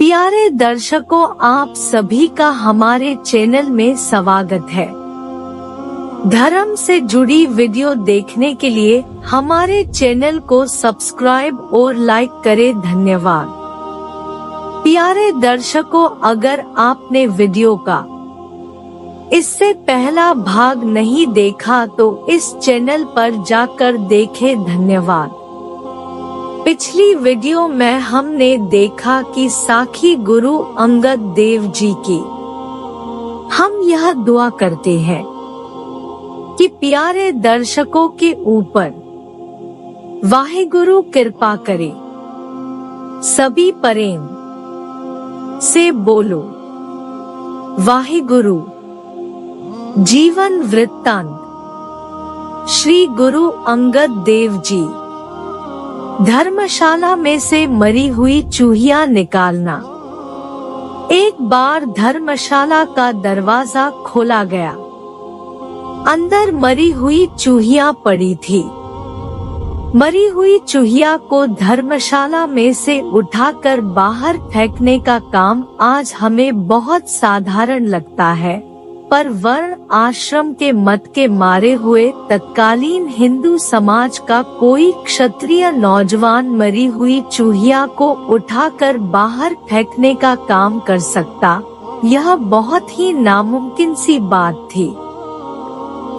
प्यारे दर्शकों, आप सभी का हमारे चैनल में स्वागत है। धर्म से जुड़ी वीडियो देखने के लिए हमारे चैनल को सब्सक्राइब और लाइक करें। धन्यवाद। प्यारे दर्शकों, अगर आपने वीडियो का इससे पहला भाग नहीं देखा तो इस चैनल पर जाकर देखें। धन्यवाद। पिछली वीडियो में हमने देखा कि साखी गुरु अंगद देव जी की हम यह दुआ करते हैं कि प्यारे दर्शकों के ऊपर वाहिगुरु कृपा करे। सभी प्रेम से बोलो वाहिगुरु। जीवन वृत्तांत। श्री गुरु अंगद देव जी। धर्मशाला में से मरी हुई चूहिया निकालना। एक बार धर्मशाला का दरवाजा खोला गया। अंदर मरी हुई चूहिया पड़ी थी। मरी हुई चूहिया को धर्मशाला में से उठाकर बाहर फेंकने का काम आज हमें बहुत साधारण लगता है, पर वर्ण आश्रम के मत के मारे हुए तत्कालीन हिंदू समाज का कोई क्षत्रिय नौजवान मरी हुई चूहिया को उठाकर बाहर फेंकने का काम कर सकता, यह बहुत ही नामुमकिन सी बात थी।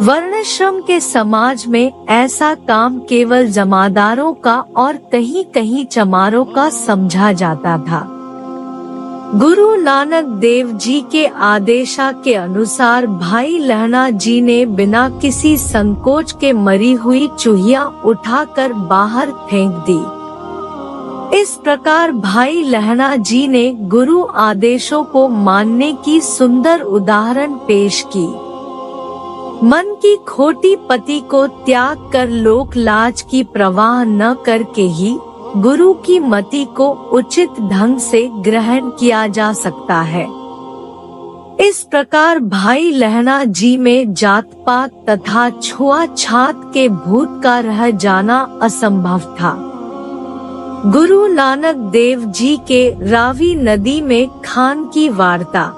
वर्णाश्रम के समाज में ऐसा काम केवल जमादारों का और कहीं कहीं चमारों का समझा जाता था। गुरु नानक देव जी के आदेशा के अनुसार भाई लहणा जी ने बिना किसी संकोच के मरी हुई चूहिया उठाकर बाहर फेंक दी। इस प्रकार भाई लहणा जी ने गुरु आदेशों को मानने की सुंदर उदाहरण पेश की। मन की खोटी पति को त्याग कर लोक लाज की परवाह न करके ही गुरु की मति को उचित ढंग से ग्रहण किया जा सकता है। इस प्रकार भाई लहणा जी में जात पात तथा छुआछात के भूत का रह जाना असंभव था। गुरु नानक देव जी के रावी नदी में खान की वार्ता।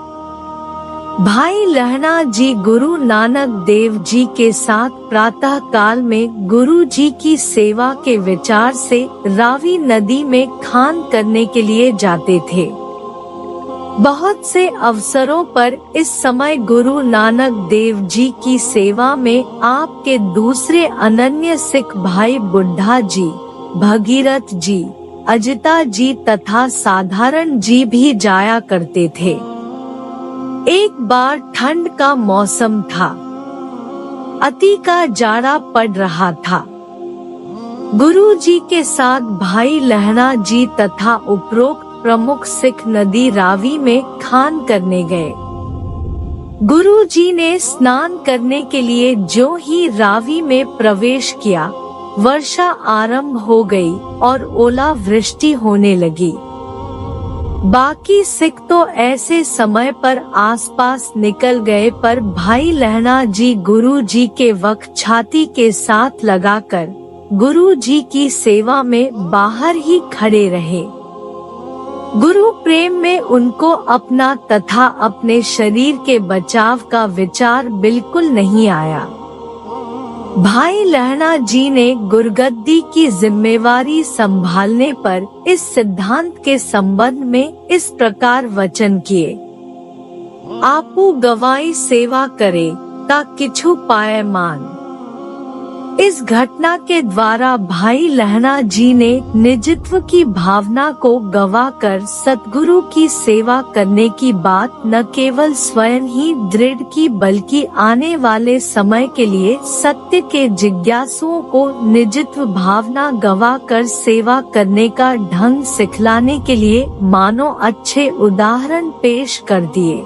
भाई लहणा जी गुरु नानक देव जी के साथ प्रातः काल में गुरु जी की सेवा के विचार से रावी नदी में खान करने के लिए जाते थे। बहुत से अवसरों पर इस समय गुरु नानक देव जी की सेवा में आपके दूसरे अनन्य सिख भाई बुड्ढा जी, भगीरथ जी, अजिता जी तथा साधारण जी भी जाया करते थे। एक बार ठंड का मौसम था। अति का जाड़ा पड़ रहा था। गुरु जी के साथ भाई लहणा जी तथा उपरोक्त प्रमुख सिख नदी रावी में खान करने गए। गुरु जी ने स्नान करने के लिए जो ही रावी में प्रवेश किया, वर्षा आरंभ हो गई और ओला वृष्टि होने लगी। बाकी सिख तो ऐसे समय पर आसपास निकल गए, पर भाई लहणा जी गुरु जी के वक्त छाती के साथ लगाकर गुरु जी की सेवा में बाहर ही खड़े रहे। गुरु प्रेम में उनको अपना तथा अपने शरीर के बचाव का विचार बिल्कुल नहीं आया। भाई लहणा जी ने गुरगद्दी की जिम्मेवारी संभालने पर इस सिद्धांत के संबंध में इस प्रकार वचन किए। आपू गवाई सेवा करे ता किछु पाए मान। इस घटना के द्वारा भाई लहणा जी ने निजत्व की भावना को गवाकर सतगुरु की सेवा करने की बात न केवल स्वयं ही दृढ़ की, बल्कि आने वाले समय के लिए सत्य के जिज्ञासुओं को निजत्व भावना गवाकर सेवा करने का ढंग सिखलाने के लिए मानो अच्छे उदाहरण पेश कर दिए।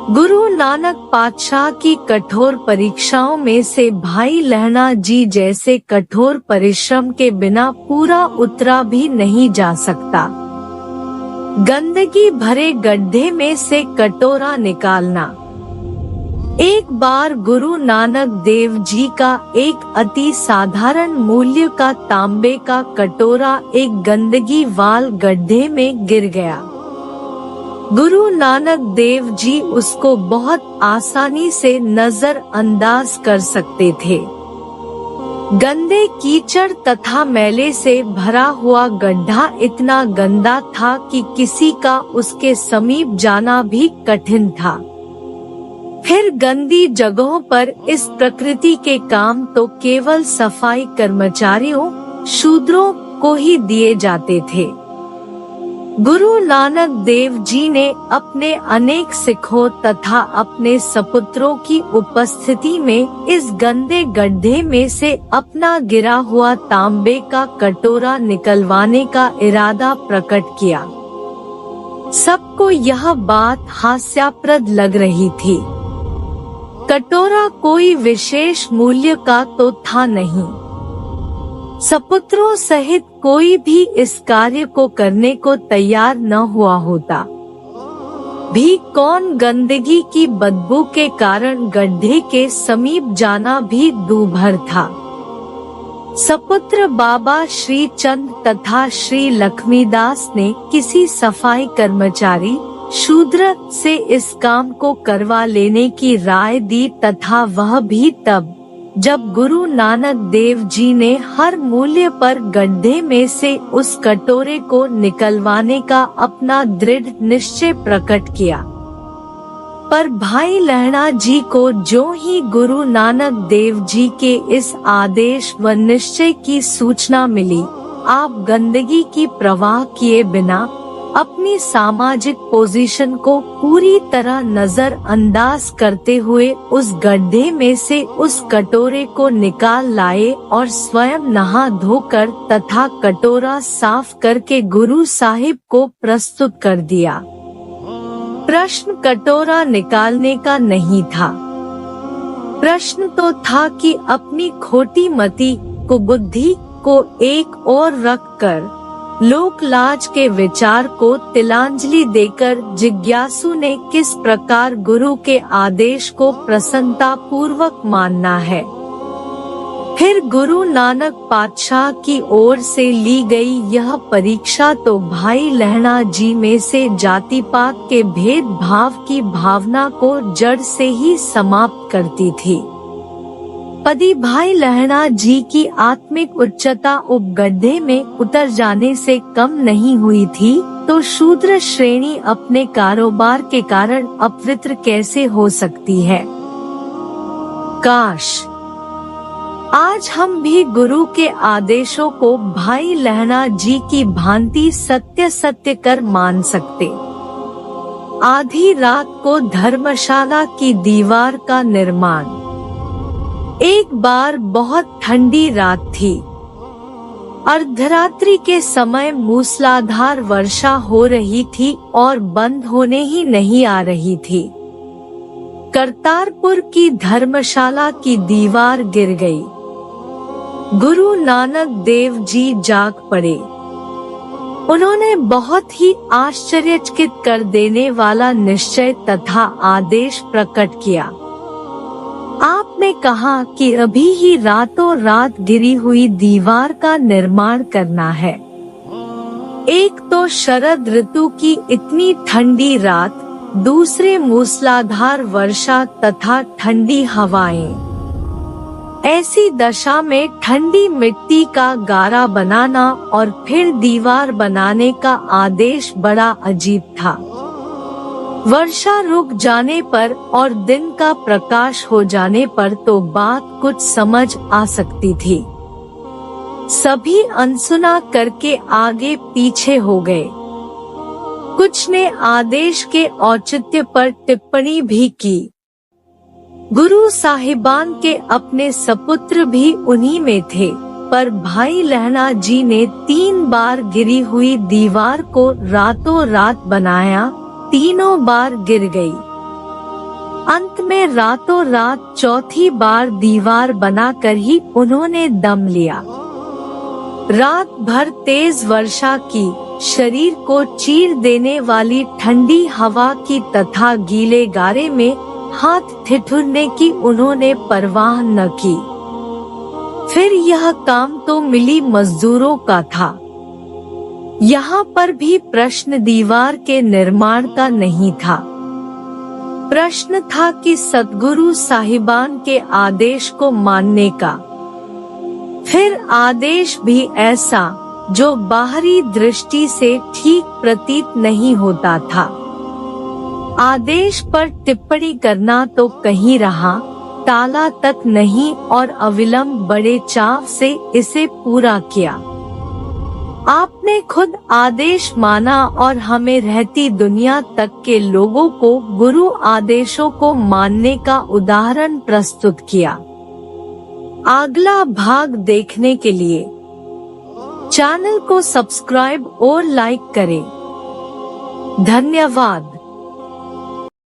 गुरु नानक पातशाह की कठोर परीक्षाओं में से भाई लहणा जी जैसे कठोर परिश्रम के बिना पूरा उतरा भी नहीं जा सकता। गंदगी भरे गड्ढे में से कटोरा निकालना। एक बार गुरु नानक देव जी का एक अति साधारण मूल्य का तांबे का कटोरा एक गंदगी वाल गड्ढे में गिर गया। गुरु नानक देव जी उसको बहुत आसानी से नजरअंदाज कर सकते थे। गंदे कीचड़ तथा मैले से भरा हुआ गड्ढा इतना गंदा था कि किसी का उसके समीप जाना भी कठिन था। फिर गंदी जगहों पर इस प्रकृति के काम तो केवल सफाई कर्मचारियों, शूद्रों को ही दिए जाते थे। गुरु नानक देव जी ने अपने अनेक सिखों तथा अपने सपुत्रों की उपस्थिति में इस गंदे गड्ढे में से अपना गिरा हुआ तांबे का कटोरा निकलवाने का इरादा प्रकट किया। सबको यह बात हास्यास्पद लग रही थी। कटोरा कोई विशेष मूल्य का तो था नहीं। सपुत्रों सहित कोई भी इस कार्य को करने को तैयार न हुआ होता। भी कौन गंदगी की बदबू के कारण गड्ढे के समीप जाना भी दूभर था। सपुत्र बाबा श्री चंद तथा श्री लक्ष्मीदास ने किसी सफाई कर्मचारी, शूद्र से इस काम को करवा लेने की राय दी तथा वह भी तब जब गुरु नानक देव जी ने हर मूल्य पर गड्ढे में से उस कटोरे को निकलवाने का अपना दृढ़ निश्चय प्रकट किया। पर भाई लहणा जी को जो ही गुरु नानक देव जी के इस आदेश व निश्चय की सूचना मिली, आप गंदगी की परवाह किए बिना अपनी सामाजिक पोजीशन को पूरी तरह नजरअंदाज करते हुए उस गड्ढे में से उस कटोरे को निकाल लाए और स्वयं नहा धोकर तथा कटोरा साफ करके गुरु साहिब को प्रस्तुत कर दिया। प्रश्न कटोरा निकालने का नहीं था। प्रश्न तो था कि अपनी खोटी मति को, बुद्धि को एक ओर रखकर लोक लाज के विचार को तिलांजलि देकर जिज्ञासु ने किस प्रकार गुरु के आदेश को प्रसन्नता पूर्वक मानना है। फिर गुरु नानक पातशाह की ओर से ली गई यह परीक्षा तो भाई लहणा जी में से जाति पात के भेदभाव की भावना को जड़ से ही समाप्त करती थी। पदी भाई लहणा जी की आत्मिक उच्चता उपगड्ढे में उतर जाने से कम नहीं हुई थी, तो शूद्र श्रेणी अपने कारोबार के कारण अपवित्र कैसे हो सकती है। काश आज हम भी गुरु के आदेशों को भाई लहणा जी की भांति सत्य सत्य कर मान सकते। आधी रात को धर्मशाला की दीवार का निर्माण। एक बार बहुत ठंडी रात थी। अर्धरात्रि के समय मूसलाधार वर्षा हो रही थी और बंद होने ही नहीं आ रही थी। करतारपुर की धर्मशाला की दीवार गिर गई। गुरु नानक देव जी जाग पड़े। उन्होंने बहुत ही आश्चर्यचकित कर देने वाला निश्चय तथा आदेश प्रकट किया। आपने कहा कि अभी ही रातों रात गिरी हुई दीवार का निर्माण करना है। एक तो शरद ऋतु की इतनी ठंडी रात, दूसरे मूसलाधार वर्षा तथा ठंडी हवाएं। ऐसी दशा में ठंडी मिट्टी का गारा बनाना और फिर दीवार बनाने का आदेश बड़ा अजीब था। वर्षा रुक जाने पर और दिन का प्रकाश हो जाने पर तो बात कुछ समझ आ सकती थी। सभी अनसुना करके आगे पीछे हो गए। कुछ ने आदेश के औचित्य पर टिप्पणी भी की। गुरु साहिबान के अपने सपुत्र भी उन्हीं में थे, पर भाई लहणा जी ने 3 बार गिरी हुई दीवार को रातों रात बनाया। तीनों बार गिर गई। अंत में रातों रात चौथी बार दीवार बनाकर ही उन्होंने दम लिया। रात भर तेज वर्षा की, शरीर को चीर देने वाली ठंडी हवा की तथा गीले गारे में हाथ ठिठुरने की उन्होंने परवाह न की। फिर यह काम तो मिली मजदूरों का था। यहाँ पर भी प्रश्न दीवार के निर्माण का नहीं था। प्रश्न था कि सद्गुरु साहिबान के आदेश को मानने का। फिर आदेश भी ऐसा जो बाहरी दृष्टि से ठीक प्रतीत नहीं होता था। आदेश पर टिप्पणी करना तो कहीं रहा, टाला तक नहीं और अविलंब बड़े चाव से इसे पूरा किया। आपने खुद आदेश माना और हमें रहती दुनिया तक के लोगों को गुरु आदेशों को मानने का उदाहरण प्रस्तुत किया। अगला भाग देखने के लिए चैनल को सब्सक्राइब और लाइक करें। धन्यवाद।